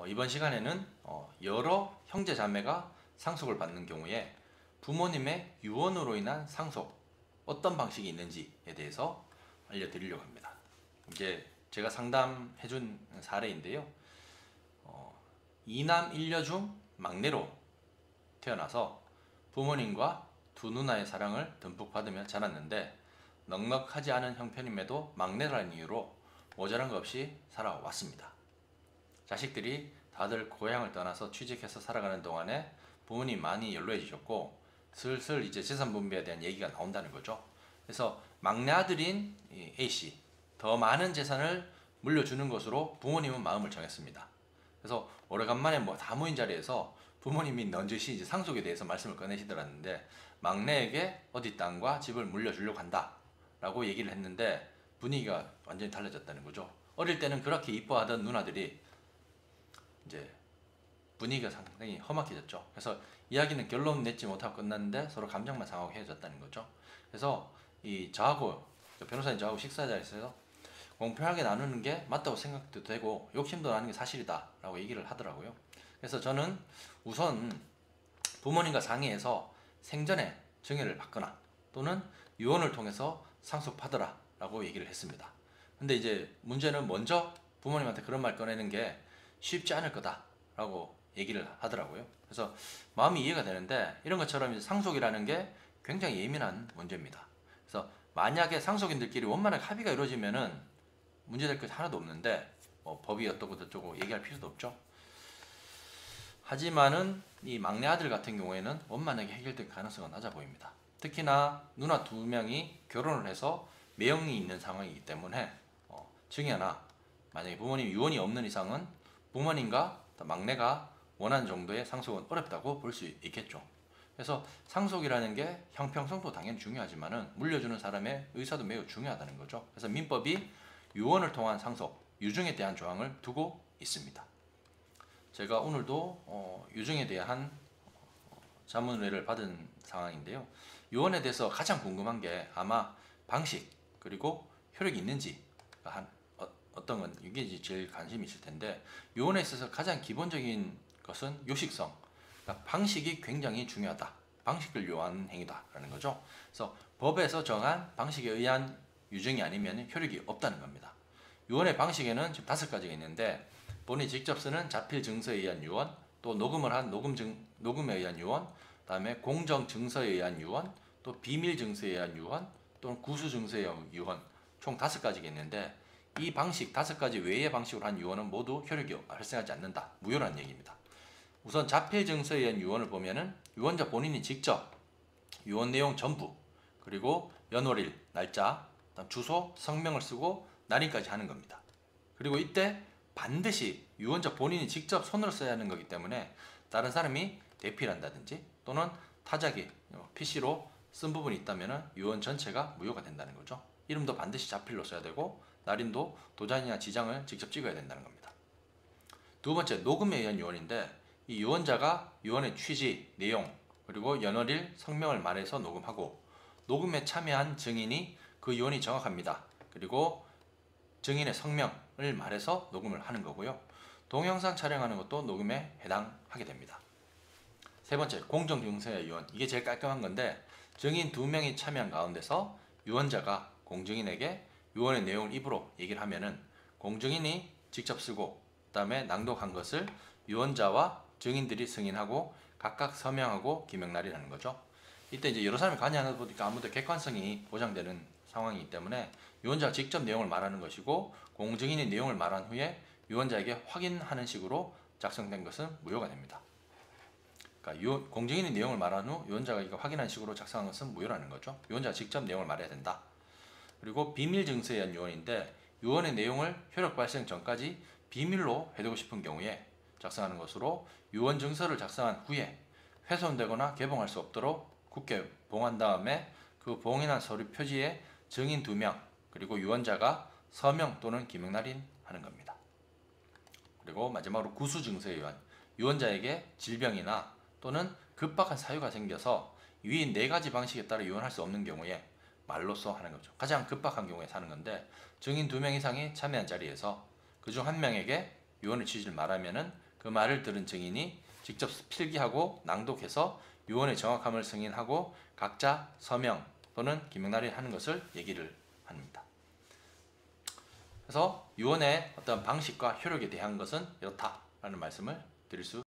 이번 시간에는 여러 형제 자매가 상속을 받는 경우에 부모님의 유언으로 인한 상속 어떤 방식이 있는지에 대해서 알려드리려고 합니다. 이제 제가 상담해준 사례인데요. 2남 1녀 중 막내로 태어나서 부모님과 두 누나의 사랑을 듬뿍 받으며 자랐는데 넉넉하지 않은 형편임에도 막내라는 이유로 모자란 것 없이 살아왔습니다. 자식들이 다들 고향을 떠나서 취직해서 살아가는 동안에 부모님 많이 연로해지셨고 슬슬 이제 재산 분배에 대한 얘기가 나온다는 거죠. 그래서 막내 아들인 A씨 더 많은 재산을 물려주는 것으로 부모님은 마음을 정했습니다. 그래서 오래간만에 다 모인 자리에서 부모님이 넌지시 이제 상속에 대해서 말씀을 꺼내시더라는데 막내에게 어디 땅과 집을 물려주려고 한다 라고 얘기를 했는데 분위기가 완전히 달라졌다는 거죠. 어릴 때는 그렇게 이뻐하던 누나들이 이제 분위기가 상당히 험악해졌죠. 그래서 이야기는 결론 냈지 못하고 끝났는데 서로 감정만 상하고 헤어졌다는 거죠. 그래서 변호사님 저하고 식사 자리에서 공평하게 나누는 게 맞다고 생각도 되고 욕심도 나는 게 사실이다 라고 얘기를 하더라고요. 그래서 저는 우선 부모님과 상의해서 생전에 증여를 받거나 또는 유언을 통해서 상속받으라 라고 얘기를 했습니다. 근데 이제 문제는 먼저 부모님한테 그런 말 꺼내는 게 쉽지 않을 거다 라고 얘기를 하더라고요. 그래서 마음이 이해가 되는데 이런 것처럼 이제 상속이라는 게 굉장히 예민한 문제입니다. 그래서 만약에 상속인들끼리 원만하게 합의가 이루어지면은 문제될 것 하나도 없는데 법이 어떻고 저쩌고 얘기할 필요도 없죠. 하지만은 이 막내 아들 같은 경우에는 원만하게 해결될 가능성은 낮아 보입니다. 특히나 누나 두 명이 결혼을 해서 매형이 있는 상황이기 때문에 증여나 만약에 부모님 유언이 없는 이상은 부모님과 막내가 원하는 정도의 상속은 어렵다고 볼 수 있겠죠. 그래서 상속이라는 게 형평성도 당연히 중요하지만은 물려주는 사람의 의사도 매우 중요하다는 거죠. 그래서 민법이 유언을 통한 상속, 유증에 대한 조항을 두고 있습니다. 제가 오늘도 유증에 대한 자문회를 받은 상황인데요. 유언에 대해서 가장 궁금한 게 아마 방식 그리고 효력이 있는지 어떤 건 이게 제일 관심이 있을 텐데 유언에 있어서 가장 기본적인 것은 요식성, 그러니까 방식이 굉장히 중요하다. 방식을 요하는 행위다라는 거죠. 그래서 법에서 정한 방식에 의한 유증이 아니면 효력이 없다는 겁니다. 유언의 방식에는 지금 5가지가 있는데 본인이 직접 쓰는 자필 증서에 의한 유언, 또 녹음을 한 녹음에 의한 유언, 그다음에 공정 증서에 의한 유언, 또 비밀 증서에 의한 유언, 또는 구수 증서에 의한 유언, 총 5가지가 있는데 이 방식 5가지 외의 방식으로 한 유언은 모두 효력이 발생하지 않는다. 무효라는 얘기입니다. 우선 자필 증서에 의한 유언을 보면은 유언자 본인이 직접 유언 내용 전부 그리고 연월일, 날짜, 주소, 성명을 쓰고 날인까지 하는 겁니다. 그리고 이때 반드시 유언자 본인이 직접 손으로 써야 하는 거기 때문에 다른 사람이 대필한다든지 또는 타자기, PC로 쓴 부분이 있다면 유언 전체가 무효가 된다는 거죠. 이름도 반드시 자필로 써야 되고 날인도 도장이나 지장을 직접 찍어야 된다는 겁니다. 두 번째, 녹음에 의한 유언인데 이 유언자가 유언의 취지, 내용, 그리고 연월일, 성명을 말해서 녹음하고 녹음에 참여한 증인이 그 유언이 정확합니다. 그리고 증인의 성명을 말해서 녹음을 하는 거고요. 동영상 촬영하는 것도 녹음에 해당하게 됩니다. 세 번째, 공정증서의 유언. 이게 제일 깔끔한 건데 증인 2명이 참여한 가운데서 유언자가 공증인에게 유언의 내용을 입으로 얘기를 하면은 공증인이 직접 쓰고 그 다음에 낭독한 것을 유언자와 증인들이 승인하고 각각 서명하고 기명날이라는 거죠. 이때 이제 여러 사람이 관여하다 보니까 아무도 객관성이 보장되는 상황이기 때문에 유언자가 직접 내용을 말하는 것이고 공증인이 내용을 말한 후에 유언자에게 확인하는 식으로 작성된 것은 무효가 됩니다. 그러니까 공증인이 내용을 말한 후 유언자가 이거 확인한 식으로 작성한 것은 무효라는 거죠. 유언자가 직접 내용을 말해야 된다. 그리고 비밀 증서에 의한 유언인데 유언의 내용을 효력 발생 전까지 비밀로 해두고 싶은 경우에 작성하는 것으로 유언 증서를 작성한 후에 훼손되거나 개봉할 수 없도록 굳게 봉한 다음에 그 봉인한 서류 표지에 증인 2명 그리고 유언자가 서명 또는 기명날인 하는 겁니다. 그리고 마지막으로 구수 증서에 의한 유언자에게 질병이나 또는 급박한 사유가 생겨서 위인 4가지 방식에 따라 유언할 수 없는 경우에 말로써 하는 거죠. 가장 급박한 경우에 사는 건데 증인 2명 이상이 참여한 자리에서 그중 1명에게 유언의 취지를 말하면은 그 말을 들은 증인이 직접 필기하고 낭독해서 유언의 정확함을 승인하고 각자 서명 또는 기명날인 하는 것을 얘기를 합니다. 그래서 유언의 어떤 방식과 효력에 대한 것은 이렇다라는 말씀을 드릴 수